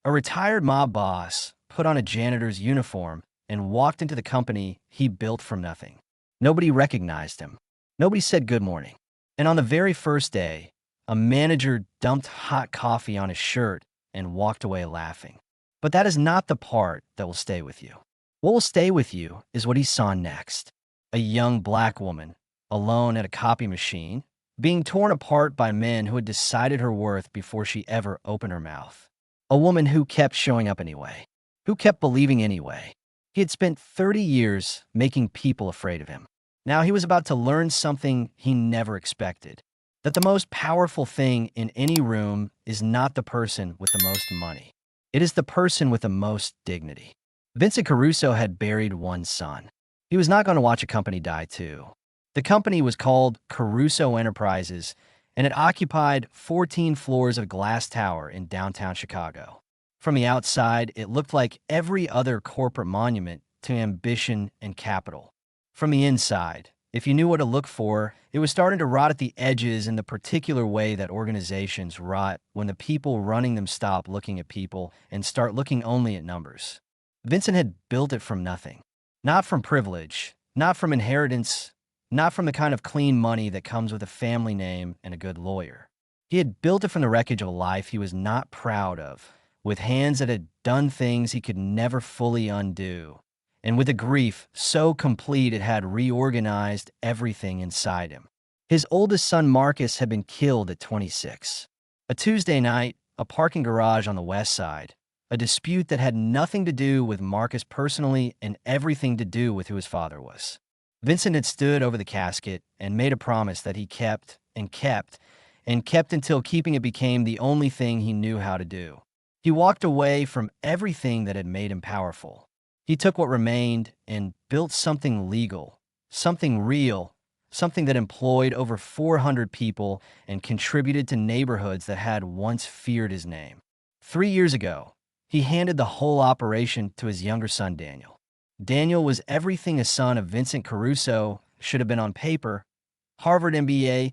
A retired mob boss put on a janitor's uniform and walked into the company he built from nothing. Nobody recognized him. Nobody said good morning. And on the very first day, a manager dumped hot coffee on his shirt and walked away laughing. But that is not the part that will stay with you. What will stay with you is what he saw next. A young black woman, alone at a copy machine, being torn apart by men who had decided her worth before she ever opened her mouth. A woman who kept showing up anyway, who kept believing anyway. He had spent 30 years making people afraid of him. Now he was about to learn something he never expected. That the most powerful thing in any room is not the person with the most money. It is the person with the most dignity. Vincent Caruso had buried one son. He was not going to watch a company die too. The company was called Caruso Enterprises, and it occupied 14 floors of a glass tower in downtown Chicago. From the outside, it looked like every other corporate monument to ambition and capital. From the inside, if you knew what to look for, it was starting to rot at the edges in the particular way that organizations rot when the people running them stop looking at people and start looking only at numbers. Vincent had built it from nothing. Not from privilege, not from inheritance, not from the kind of clean money that comes with a family name and a good lawyer. He had built it from the wreckage of a life he was not proud of, with hands that had done things he could never fully undo, and with a grief so complete it had reorganized everything inside him. His oldest son, Marcus, had been killed at 26. A Tuesday night, a parking garage on the west side, a dispute that had nothing to do with Marcus personally and everything to do with who his father was. Vincent had stood over the casket and made a promise that he kept and kept and kept until keeping it became the only thing he knew how to do. He walked away from everything that had made him powerful. He took what remained and built something legal, something real, something that employed over 400 people and contributed to neighborhoods that had once feared his name. 3 years ago, he handed the whole operation to his younger son, Daniel. Daniel was everything a son of Vincent Caruso should have been on paper: Harvard MBA,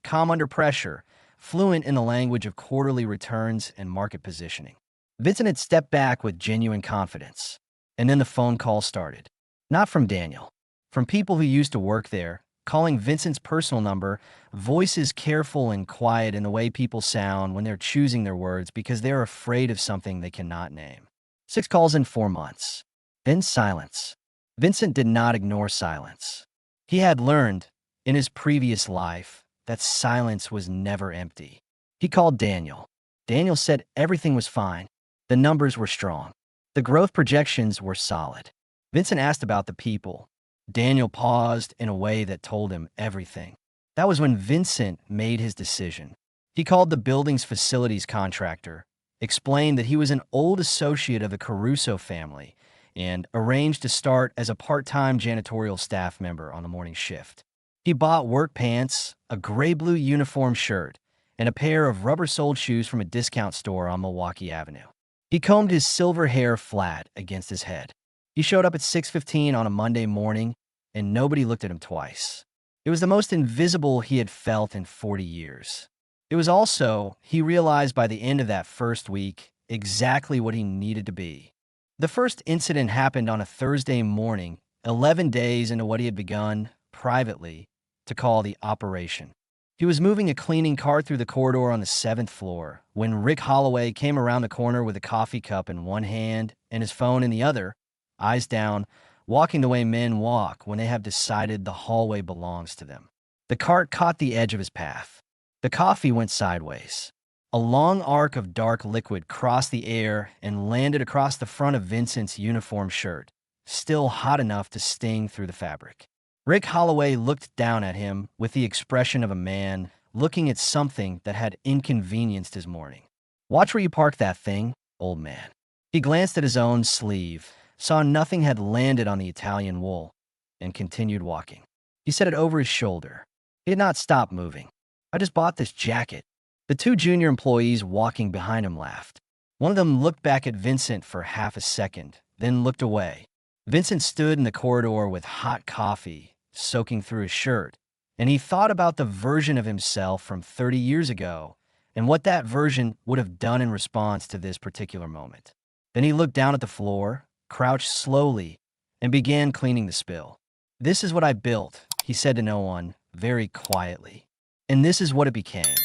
calm under pressure, fluent in the language of quarterly returns and market positioning. Vincent had stepped back with genuine confidence. And then the phone call started. Not from Daniel. From people who used to work there, calling Vincent's personal number, voices careful and quiet in the way people sound when they're choosing their words because they're afraid of something they cannot name. 6 calls in 4 months. Then silence. Vincent did not ignore silence. He had learned, in his previous life, that silence was never empty. He called Daniel. Daniel said everything was fine. The numbers were strong. The growth projections were solid. Vincent asked about the people. Daniel paused in a way that told him everything. That was when Vincent made his decision. He called the building's facilities contractor, explained that he was an old associate of the Caruso family, and arranged to start as a part-time janitorial staff member on the morning shift. He bought work pants, a gray-blue uniform shirt, and a pair of rubber-soled shoes from a discount store on Milwaukee Avenue. He combed his silver hair flat against his head. He showed up at 6:15 on a Monday morning, and nobody looked at him twice. It was the most invisible he had felt in 40 years. It was also, he realized by the end of that first week, exactly what he needed to be. The first incident happened on a Thursday morning, 11 days into what he had begun, privately, to call the operation. He was moving a cleaning cart through the corridor on the 7th floor when Rick Holloway came around the corner with a coffee cup in one hand and his phone in the other, eyes down, walking the way men walk when they have decided the hallway belongs to them. The cart caught the edge of his path. The coffee went sideways. A long arc of dark liquid crossed the air and landed across the front of Vincent's uniform shirt, still hot enough to sting through the fabric. Rick Holloway looked down at him with the expression of a man looking at something that had inconvenienced his morning. "Watch where you park that thing, old man." He glanced at his own sleeve, saw nothing had landed on the Italian wool, and continued walking. He said it over his shoulder. He had not stopped moving. "I just bought this jacket." The 2 junior employees walking behind him laughed. One of them looked back at Vincent for half a second, then looked away. Vincent stood in the corridor with hot coffee soaking through his shirt, and he thought about the version of himself from 30 years ago and what that version would have done in response to this particular moment. Then he looked down at the floor, crouched slowly, and began cleaning the spill. "This is what I built," he said to no one, very quietly. And this is what it became.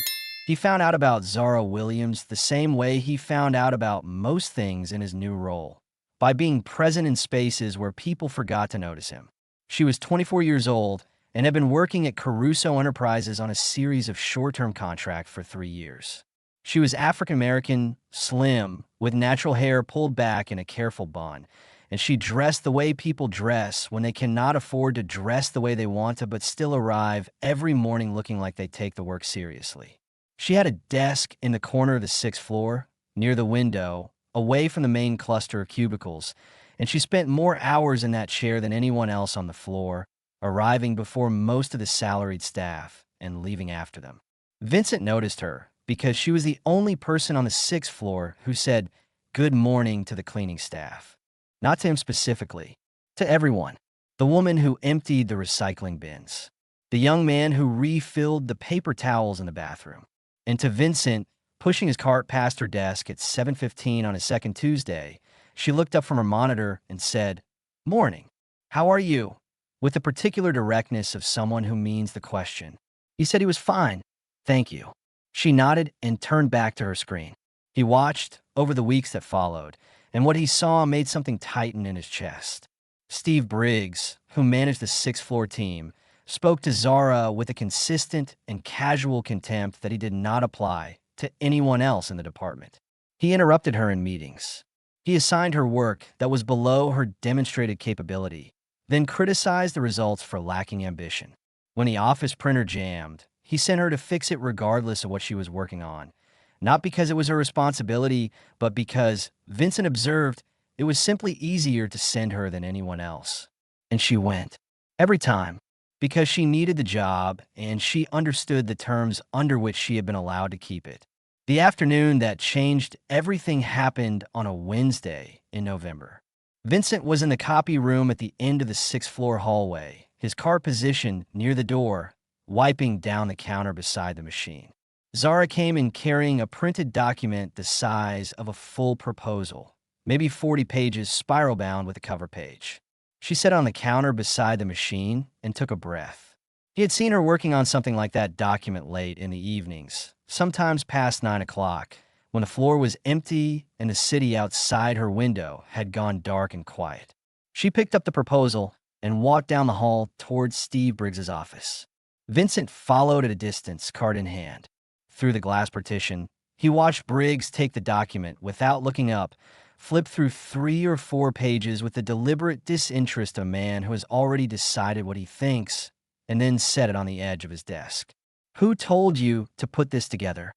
He found out about Zara Williams the same way he found out about most things in his new role, by being present in spaces where people forgot to notice him. She was 24 years old and had been working at Caruso Enterprises on a series of short-term contracts for 3 years. She was African-American, slim, with natural hair pulled back in a careful bun, and she dressed the way people dress when they cannot afford to dress the way they want to but still arrive every morning looking like they take the work seriously. She had a desk in the corner of the 6th floor, near the window, away from the main cluster of cubicles, and she spent more hours in that chair than anyone else on the floor, arriving before most of the salaried staff and leaving after them. Vincent noticed her because she was the only person on the 6th floor who said good morning to the cleaning staff. Not to him specifically, to everyone. The woman who emptied the recycling bins, the young man who refilled the paper towels in the bathroom, and to Vincent, pushing his cart past her desk at 7:15 on a second Tuesday, she looked up from her monitor and said, "Morning. How are you?" with the particular directness of someone who means the question. He said he was fine. "Thank you." She nodded and turned back to her screen. He watched over the weeks that followed, and what he saw made something tighten in his chest. Steve Briggs, who managed the 6th floor team, spoke to Zara with a consistent and casual contempt that he did not apply to anyone else in the department. He interrupted her in meetings. He assigned her work that was below her demonstrated capability, then criticized the results for lacking ambition. When the office printer jammed, he sent her to fix it regardless of what she was working on, not because it was her responsibility, but because, Vincent observed, it was simply easier to send her than anyone else. And she went. Every time. Because she needed the job and she understood the terms under which she had been allowed to keep it. The afternoon that changed everything happened on a Wednesday in November. Vincent was in the copy room at the end of the 6th floor hallway, his car positioned near the door, wiping down the counter beside the machine. Zara came in carrying a printed document the size of a full proposal, maybe 40 pages spiral-bound with a cover page. She sat on the counter beside the machine and took a breath. He had seen her working on something like that document late in the evenings, sometimes past 9 o'clock, when the floor was empty and the city outside her window had gone dark and quiet. She picked up the proposal and walked down the hall towards Steve Briggs's office. Vincent followed at a distance, card in hand. Through the glass partition, he watched Briggs take the document without looking up, flip through 3 or 4 pages with the deliberate disinterest of a man who has already decided what he thinks, and then set it on the edge of his desk. "Who told you to put this together?"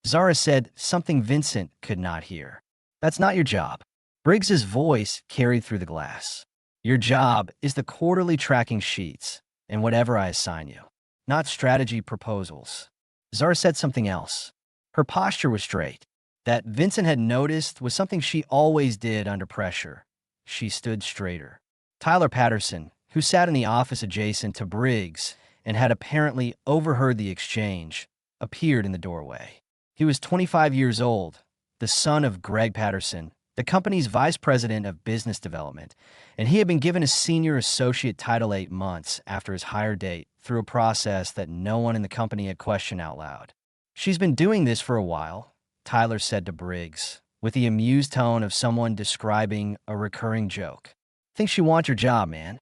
Zara said something Vincent could not hear. "That's not your job." Briggs's voice carried through the glass. "Your job is the quarterly tracking sheets and whatever I assign you, not strategy proposals." Zara said something else. Her posture was straight. That Vincent had noticed was something she always did under pressure. She stood straighter. Tyler Patterson, who sat in the office adjacent to Briggs and had apparently overheard the exchange, appeared in the doorway. He was 25 years old, the son of Greg Patterson, the company's vice president of business development, and he had been given a senior associate title 8 months after his hire date through a process that no one in the company had questioned out loud. "She's been doing this for a while," Tyler said to Briggs, with the amused tone of someone describing a recurring joke. "Think she wants your job, man."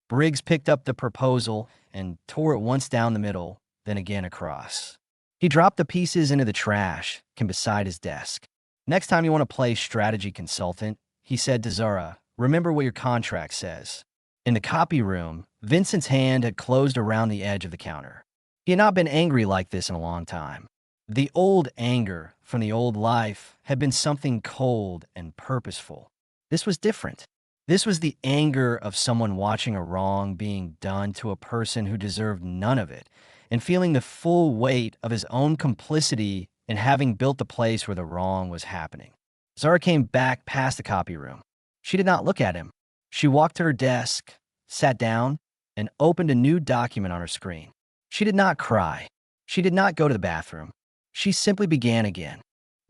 Briggs picked up the proposal and tore it once down the middle, then again across. He dropped the pieces into the trash can beside his desk. "Next time you want to play strategy consultant," he said to Zara, "remember what your contract says." In the copy room, Vincent's hand had closed around the edge of the counter. He had not been angry like this in a long time. The old anger from the old life had been something cold and purposeful. This was different. This was the anger of someone watching a wrong being done to a person who deserved none of it, and feeling the full weight of his own complicity in having built the place where the wrong was happening. Zara came back past the copy room. She did not look at him. She walked to her desk, sat down, and opened a new document on her screen. She did not cry. She did not go to the bathroom. She simply began again.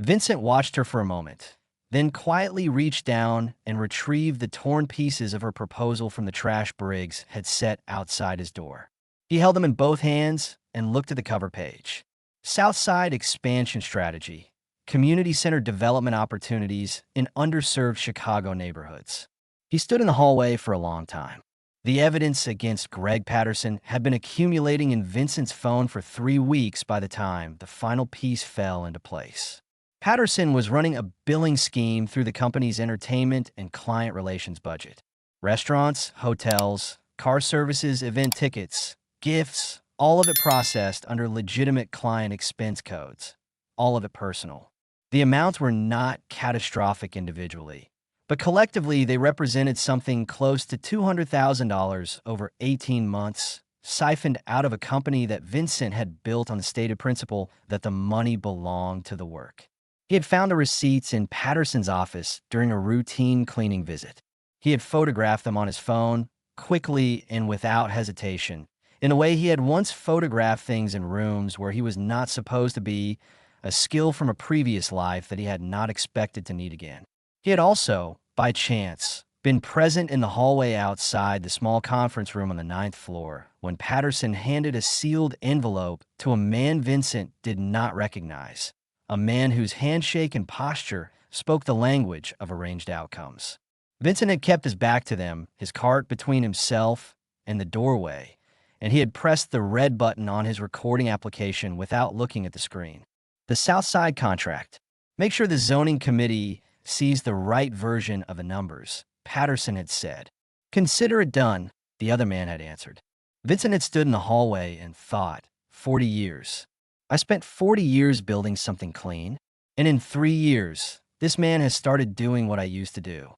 Vincent watched her for a moment, then quietly reached down and retrieved the torn pieces of her proposal from the trash Briggs had set outside his door. He held them in both hands and looked at the cover page. Southside Expansion Strategy, Community Center Development Opportunities in Underserved Chicago Neighborhoods. He stood in the hallway for a long time. The evidence against Greg Patterson had been accumulating in Vincent's phone for 3 weeks by the time the final piece fell into place. Patterson was running a billing scheme through the company's entertainment and client relations budget. Restaurants, hotels, car services, event tickets, gifts, all of it processed under legitimate client expense codes. All of it personal. The amounts were not catastrophic individually, but collectively they represented something close to $200,000 over 18 months, siphoned out of a company that Vincent had built on the stated principle that the money belonged to the work. He had found the receipts in Patterson's office during a routine cleaning visit. He had photographed them on his phone, quickly and without hesitation, in a way he had once photographed things in rooms where he was not supposed to be, a skill from a previous life that he had not expected to need again. He had also, by chance, been present in the hallway outside the small conference room on the 9th floor when Patterson handed a sealed envelope to a man Vincent did not recognize, a man whose handshake and posture spoke the language of arranged outcomes. Vincent had kept his back to them, his cart between himself and the doorway, and he had pressed the red button on his recording application without looking at the screen. The Southside contract. Make sure the zoning committee sees the right version of the numbers, Patterson had said. Consider it done, the other man had answered. Vincent had stood in the hallway and thought, 40 years. I spent 40 years building something clean, and in 3 years, this man has started doing what I used to do.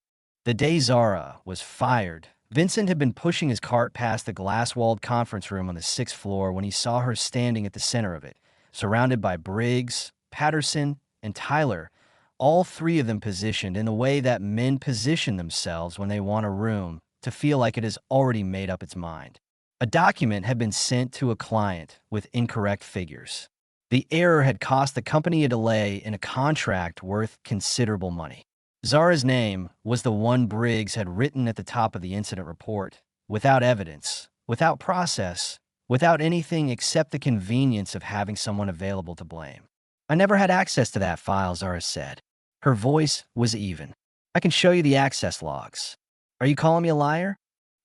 The day Zara was fired, Vincent had been pushing his cart past the glass-walled conference room on the 6th floor when he saw her standing at the center of it, surrounded by Briggs, Patterson, and Tyler, all 3 of them positioned in the way that men position themselves when they want a room to feel like it has already made up its mind. A document had been sent to a client with incorrect figures. The error had cost the company a delay in a contract worth considerable money. Zara's name was the one Briggs had written at the top of the incident report, without evidence, without process, without anything except the convenience of having someone available to blame. I never had access to that file, Zara said. Her voice was even. I can show you the access logs. Are you calling me a liar?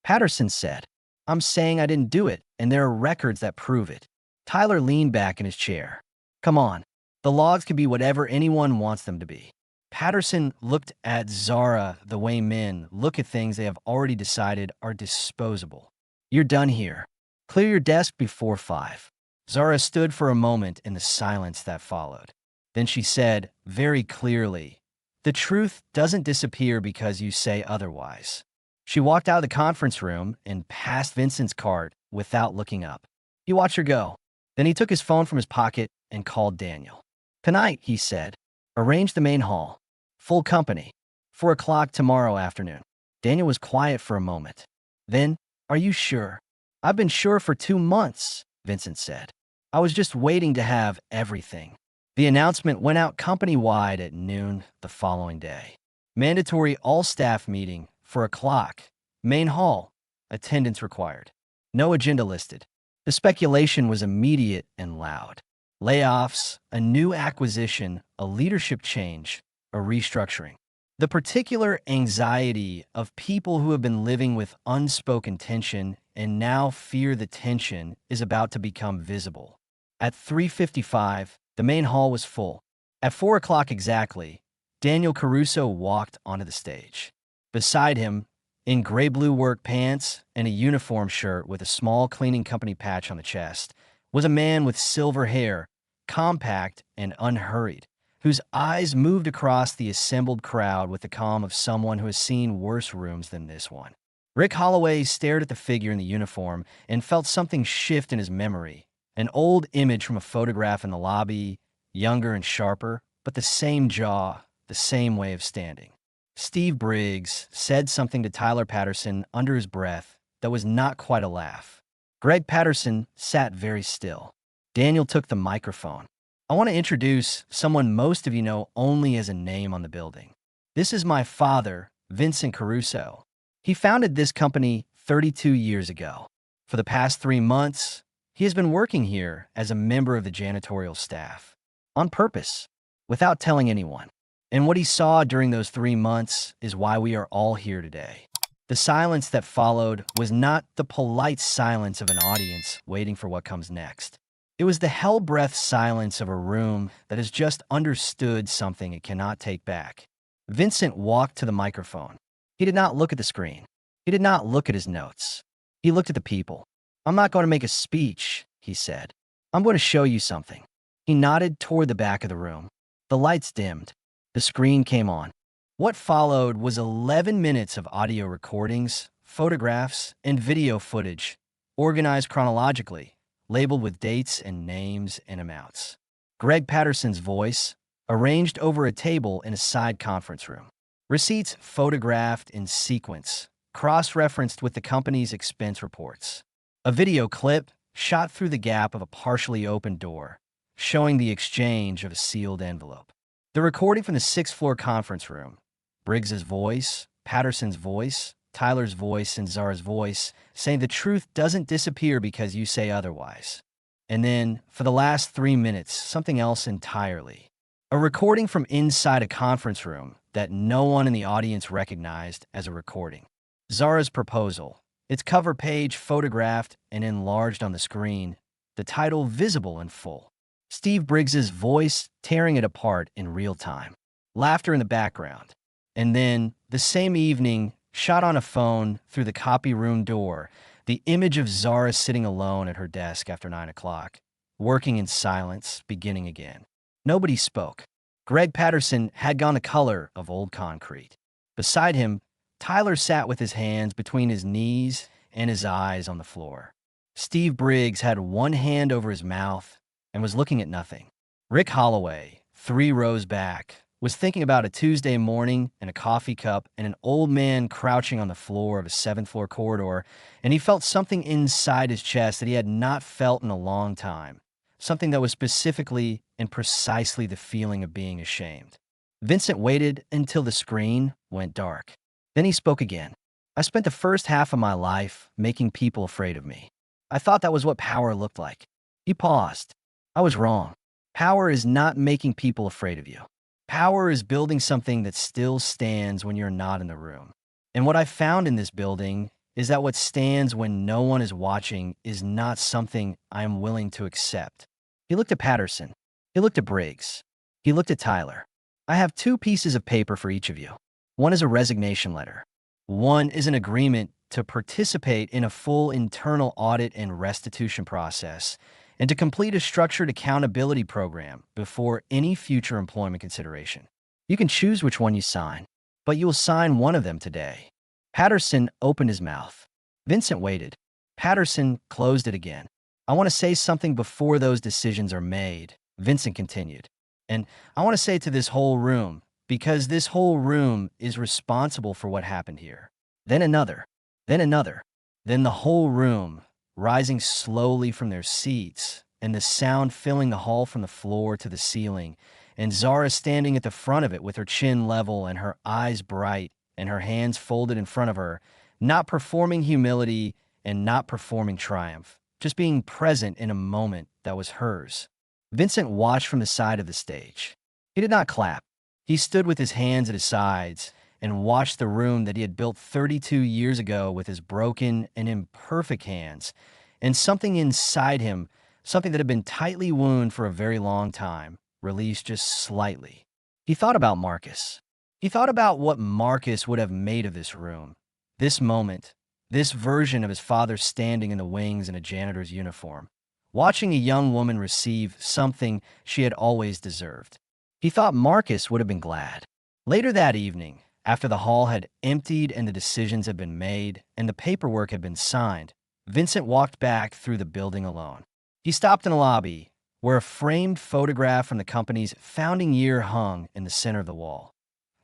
Patterson said. I'm saying I didn't do it, and there are records that prove it. Tyler leaned back in his chair. Come on, the logs can be whatever anyone wants them to be. Patterson looked at Zara the way men look at things they have already decided are disposable. You're done here. Clear your desk before 5. Zara stood for a moment in the silence that followed. Then she said, very clearly, the truth doesn't disappear because you say otherwise. She walked out of the conference room and past Vincent's cart without looking up. He watched her go. Then he took his phone from his pocket and called Daniel. Tonight, he said, arrange the main hall. Full company. 4 o'clock tomorrow afternoon. Daniel was quiet for a moment. Then, are you sure? I've been sure for 2 months, Vincent said. I was just waiting to have everything. The announcement went out company-wide at noon the following day. Mandatory all-staff meeting, 4 o'clock. Main hall. Attendance required. No agenda listed. The speculation was immediate and loud. Layoffs, a new acquisition, a leadership change, a restructuring. The particular anxiety of people who have been living with unspoken tension and now fear the tension is about to become visible. At 3:55, the main hall was full. At 4 o'clock exactly, Daniel Caruso walked onto the stage. Beside him, in gray-blue work pants and a uniform shirt with a small cleaning company patch on the chest, was a man with silver hair, compact and unhurried, whose eyes moved across the assembled crowd with the calm of someone who has seen worse rooms than this one. Rick Holloway stared at the figure in the uniform and felt something shift in his memory. An old image from a photograph in the lobby, younger and sharper, but the same jaw, the same way of standing. Steve Briggs said something to Tyler Patterson under his breath that was not quite a laugh. Greg Patterson sat very still. Daniel took the microphone. I want to introduce someone most of you know only as a name on the building. This is my father, Vincent Caruso. He founded this company 32 years ago. For the past 3 months, he has been working here as a member of the janitorial staff, on purpose, without telling anyone. And what he saw during those 3 months is why we are all here today. The silence that followed was not the polite silence of an audience waiting for what comes next. It was the hell-breath silence of a room that has just understood something it cannot take back. Vincent walked to the microphone. He did not look at the screen. He did not look at his notes. He looked at the people. "I'm not going to make a speech," he said. "I'm going to show you something." He nodded toward the back of the room. The lights dimmed. The screen came on. What followed was 11 minutes of audio recordings, photographs, and video footage, organized chronologically, labeled with dates and names and amounts. Greg Patterson's voice, arranged over a table in a side conference room. Receipts photographed in sequence, cross-referenced with the company's expense reports. A video clip shot through the gap of a partially opened door, showing the exchange of a sealed envelope. The recording from the sixth-floor conference room, Briggs's voice, Patterson's voice, Tyler's voice, and Zara's voice, saying the truth doesn't disappear because you say otherwise. And then, for the last 3 minutes, something else entirely. A recording from inside a conference room that no one in the audience recognized as a recording. Zara's proposal, its cover page photographed and enlarged on the screen, the title visible in full. Steve Briggs's voice tearing it apart in real time. Laughter in the background. And then, the same evening, shot on a phone through the copy room door, the image of Zara sitting alone at her desk after 9 o'clock, working in silence, beginning again. Nobody spoke. Greg Patterson had gone the color of old concrete. Beside him, Tyler sat with his hands between his knees and his eyes on the floor. Steve Briggs had one hand over his mouth and was looking at nothing. Rick Holloway, 3 rows back, was thinking about a Tuesday morning and a coffee cup and an old man crouching on the floor of a 7th-floor corridor, and he felt something inside his chest that he had not felt in a long time, something that was specifically and precisely the feeling of being ashamed. Vincent waited until the screen went dark. Then he spoke again. "I spent the first half of my life making people afraid of me. I thought that was what power looked like." He paused. "I was wrong. Power is not making people afraid of you. Power is building something that still stands when you're not in the room. And what I found in this building is that what stands when no one is watching is not something I am willing to accept." He looked at Patterson. He looked at Briggs. He looked at Tyler. "I have 2 pieces of paper for each of you. One is a resignation letter. One is an agreement to participate in a full internal audit and restitution process, and to complete a structured accountability program before any future employment consideration. You can choose which one you sign, but you will sign one of them today." Patterson opened his mouth. Vincent waited. Patterson closed it again. "I want to say something before those decisions are made," Vincent continued. "And I want to say to this whole room, because this whole room is responsible for what happened here." Then another. Then another. Then the whole room, rising slowly from their seats, and the sound filling the hall from the floor to the ceiling, and Zara standing at the front of it with her chin level and her eyes bright and her hands folded in front of her, not performing humility and not performing triumph, just being present in a moment that was hers. Vincent watched from the side of the stage. He did not clap. He stood with his hands at his sides and watched the room that he had built 32 years ago with his broken and imperfect hands, and something inside him, something that had been tightly wounded for a very long time, released just slightly. He thought about Marcus. He thought about what Marcus would have made of this room, this moment, this version of his father standing in the wings in a janitor's uniform, watching a young woman receive something she had always deserved. He thought Marcus would have been glad. Later that evening, after the hall had emptied and the decisions had been made and the paperwork had been signed, Vincent walked back through the building alone. He stopped in a lobby where a framed photograph from the company's founding year hung in the center of the wall.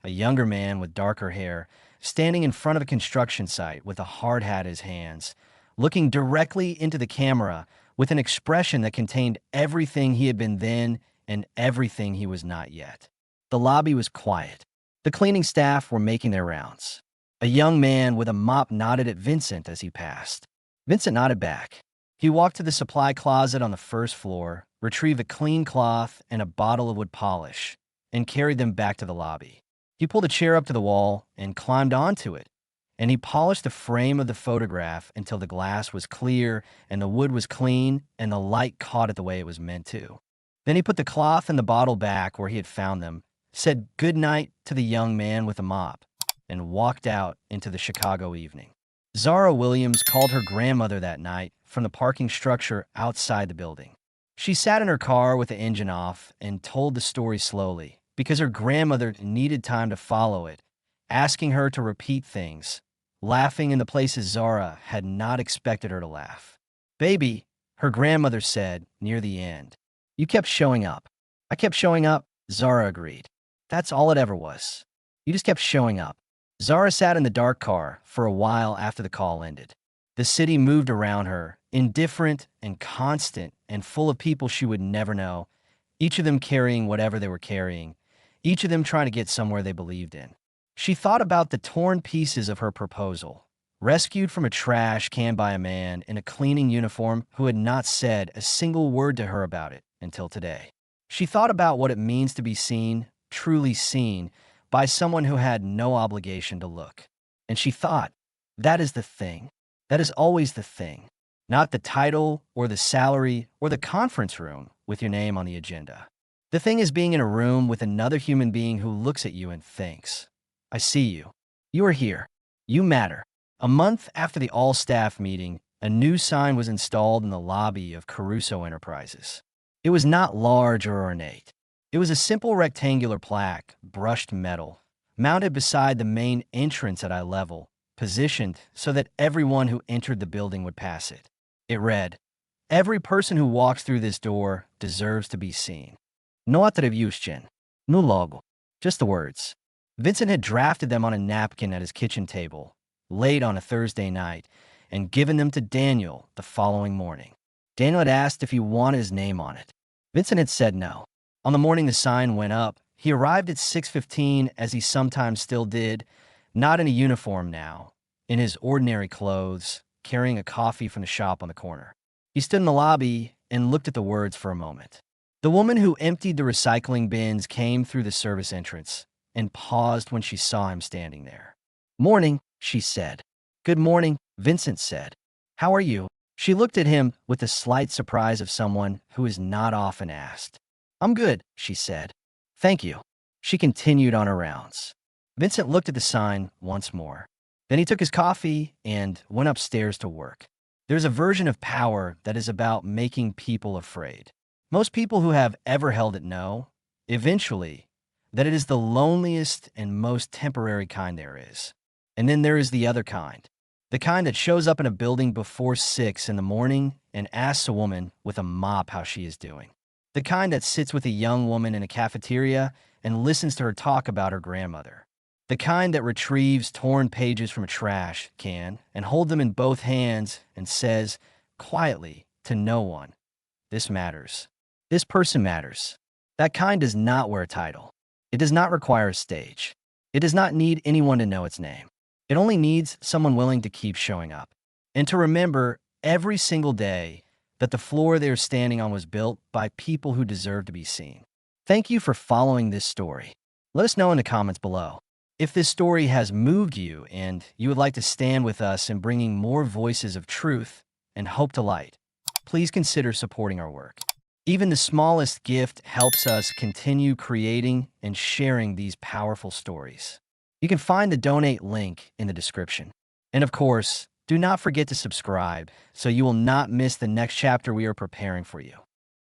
A younger man with darker hair, standing in front of a construction site with a hard hat in his hands, looking directly into the camera with an expression that contained everything he had been then and everything he was not yet. The lobby was quiet. The cleaning staff were making their rounds. A young man with a mop nodded at Vincent as he passed. Vincent nodded back. He walked to the supply closet on the first floor, retrieved a clean cloth and a bottle of wood polish, and carried them back to the lobby. He pulled a chair up to the wall and climbed onto it, and he polished the frame of the photograph until the glass was clear and the wood was clean and the light caught it the way it was meant to. Then he put the cloth and the bottle back where he had found them, said good night to the young man with the mop, and walked out into the Chicago evening. Zara Williams called her grandmother that night from the parking structure outside the building. She sat in her car with the engine off and told the story slowly because her grandmother needed time to follow it, asking her to repeat things, laughing in the places Zara had not expected her to laugh. "Baby," her grandmother said near the end, "you kept showing up." "I kept showing up," Zara agreed. "That's all it ever was. You just kept showing up." Zara sat in the dark car for a while after the call ended. The city moved around her, indifferent and constant and full of people she would never know, each of them carrying whatever they were carrying, each of them trying to get somewhere they believed in. She thought about the torn pieces of her proposal, rescued from a trash can by a man in a cleaning uniform who had not said a single word to her about it until today. She thought about what it means to be seen, truly seen, by someone who had no obligation to look. And she thought, that is the thing. That is always the thing. Not the title or the salary or the conference room with your name on the agenda. The thing is being in a room with another human being who looks at you and thinks, I see you. You are here. You matter. A month after the all-staff meeting, a new sign was installed in the lobby of Caruso Enterprises. It was not large or ornate. It was a simple rectangular plaque, brushed metal, mounted beside the main entrance at eye level, positioned so that everyone who entered the building would pass it. It read, "Every person who walks through this door deserves to be seen." No attribution. No logo. Just the words. Vincent had drafted them on a napkin at his kitchen table, late on a Thursday night, and given them to Daniel the following morning. Daniel had asked if he wanted his name on it. Vincent had said no. On the morning the sign went up, he arrived at 6:15 as he sometimes still did, not in a uniform now, in his ordinary clothes, carrying a coffee from the shop on the corner. He stood in the lobby and looked at the words for a moment. The woman who emptied the recycling bins came through the service entrance and paused when she saw him standing there. "Morning," she said. "Good morning," Vincent said. "How are you?" She looked at him with the slight surprise of someone who is not often asked. "I'm good," she said. "Thank you." She continued on her rounds. Vincent looked at the sign once more. Then he took his coffee and went upstairs to work. There's a version of power that is about making people afraid. Most people who have ever held it know, eventually, that it is the loneliest and most temporary kind there is. And then there is the other kind. The kind that shows up in a building before 6 in the morning and asks a woman with a mop how she is doing. The kind that sits with a young woman in a cafeteria and listens to her talk about her grandmother. The kind that retrieves torn pages from a trash can and holds them in both hands and says, quietly, to no one, "This matters. This person matters." That kind does not wear a title. It does not require a stage. It does not need anyone to know its name. It only needs someone willing to keep showing up and to remember every single day that the floor they're standing on was built by people who deserve to be seen. Thank you for following this story. Let us know in the comments below if this story has moved you and you would like to stand with us in bringing more voices of truth and hope to light. Please consider supporting our work. Even the smallest gift helps us continue creating and sharing these powerful stories. You can find the donate link in the description. And of course, do not forget to subscribe so you will not miss the next chapter we are preparing for you.